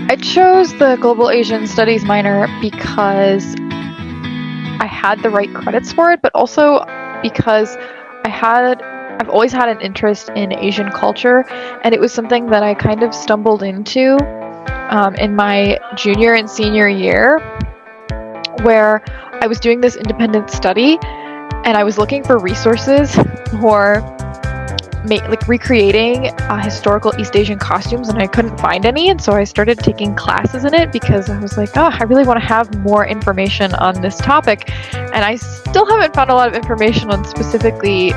I chose the Global Asian Studies minor because I had the right credits for it, but also because I've always had an interest in Asian culture, and it was something that I kind of stumbled into in my junior and senior year, where I was doing this independent study, and I was looking for resources for recreating historical East Asian costumes, and I couldn't find any, and so I started taking classes in it because I was like, oh, I really want to have more information on this topic, and I still haven't found a lot of information on specifically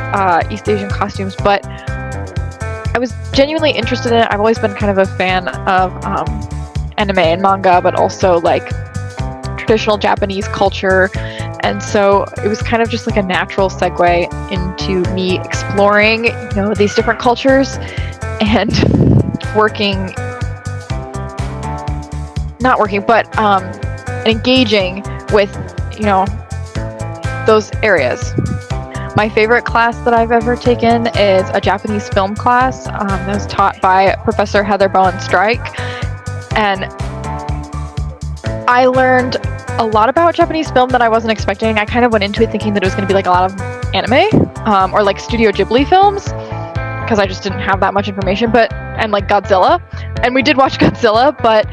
East Asian costumes, but I was genuinely interested in it. I've always been kind of a fan of anime and manga, but also like traditional Japanese culture. And so it was kind of just like a natural segue into me exploring, these different cultures and engaging with, those areas. My favorite class that I've ever taken is a Japanese film class that was taught by Professor Heather Bowen Strike. And I learned a lot about Japanese film that I wasn't expecting. I kind of went into it thinking that it was going to be like a lot of anime or like Studio Ghibli films, because I just didn't have that much information, and like Godzilla. And we did watch Godzilla, but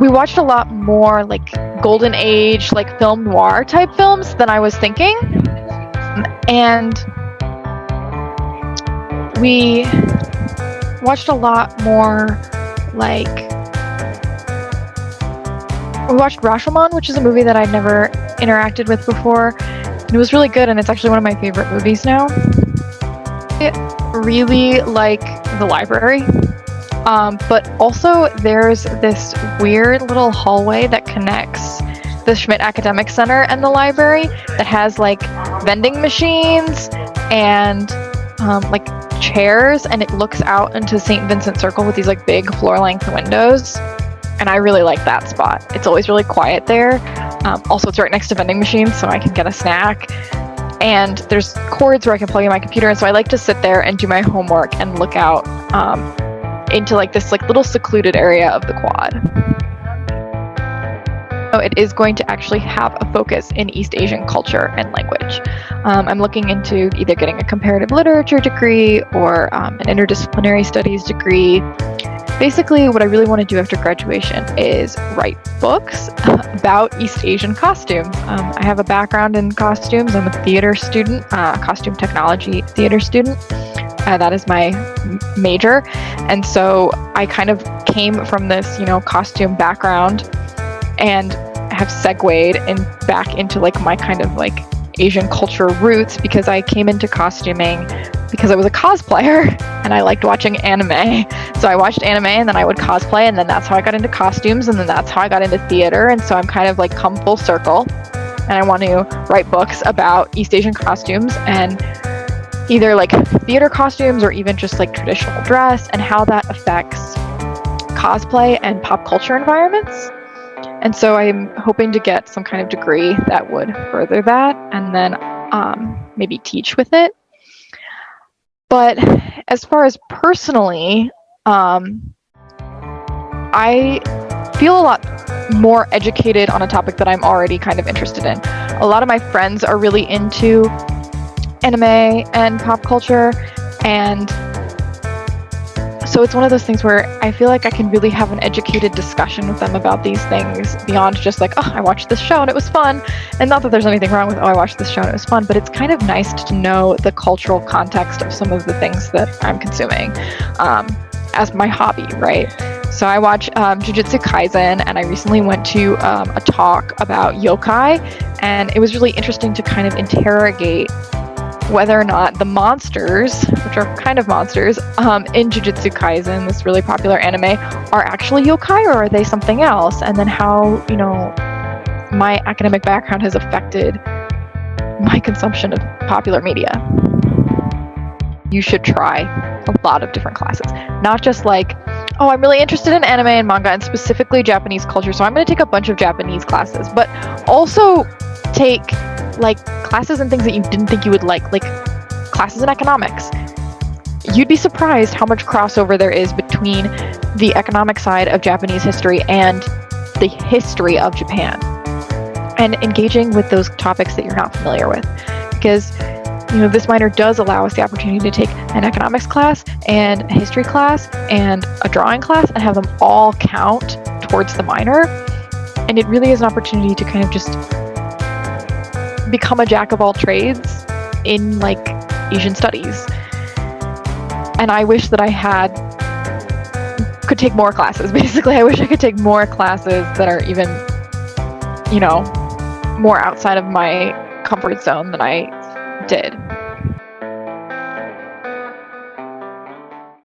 we watched a lot more like Golden Age, like film noir type films than I was thinking. And we watched a lot more we watched Rashomon, which is a movie that I'd never interacted with before. And it was really good, and it's actually one of my favorite movies now. I really like the library, but also there's this weird little hallway that connects the Schmidt Academic Center and the library that has like vending machines and like chairs, and it looks out into St. Vincent Circle with these like big floor-length windows. And I really like that spot. It's always really quiet there. Also, it's right next to vending machines, so I can get a snack. And there's cords where I can plug in my computer, and so I like to sit there and do my homework and look out into like this like little secluded area of the quad. So it is going to actually have a focus in East Asian culture and language. I'm looking into either getting a comparative literature degree or an interdisciplinary studies degree. Basically, what I really want to do after graduation is write books about East Asian costumes. I have a background in costumes. I'm a theater student, costume technology theater student. That is my major. And so I kind of came from this, costume background and have segued back into like my kind of like Asian culture roots, because I came into costuming because I was a cosplayer and I liked watching anime. So I watched anime and then I would cosplay, and then that's how I got into costumes, and then that's how I got into theater. And so I'm kind of like come full circle, and I want to write books about East Asian costumes, and either like theater costumes or even just like traditional dress and how that affects cosplay and pop culture environments. And so I'm hoping to get some kind of degree that would further that, and then maybe teach with it. But as far as personally, I feel a lot more educated on a topic that I'm already kind of interested in. A lot of my friends are really into anime and pop culture, and so it's one of those things where I feel like I can really have an educated discussion with them about these things beyond just like, oh, I watched this show and it was fun. And not that there's anything wrong with, oh, I watched this show and it was fun, but it's kind of nice to know the cultural context of some of the things that I'm consuming as my hobby, right? So I watch Jujutsu Kaisen, and I recently went to a talk about yokai, and it was really interesting to kind of interrogate whether or not the monsters, which are kind of monsters, in Jujutsu Kaisen, this really popular anime, are actually yokai, or are they something else? And then how, my academic background has affected my consumption of popular media. You should try a lot of different classes. Not just like, oh, I'm really interested in anime and manga and specifically Japanese culture, so I'm going to take a bunch of Japanese classes, but also take like classes and things that you didn't think you would like classes in economics. You'd be surprised how much crossover there is between the economic side of Japanese history and the history of Japan, and engaging with those topics that you're not familiar with. Because this minor does allow us the opportunity to take an economics class and a history class and a drawing class and have them all count towards the minor. And it really is an opportunity to kind of just become a jack of all trades in like Asian studies. And I wish that I could take more classes. Basically, I wish I could take more classes that are even, more outside of my comfort zone than I did.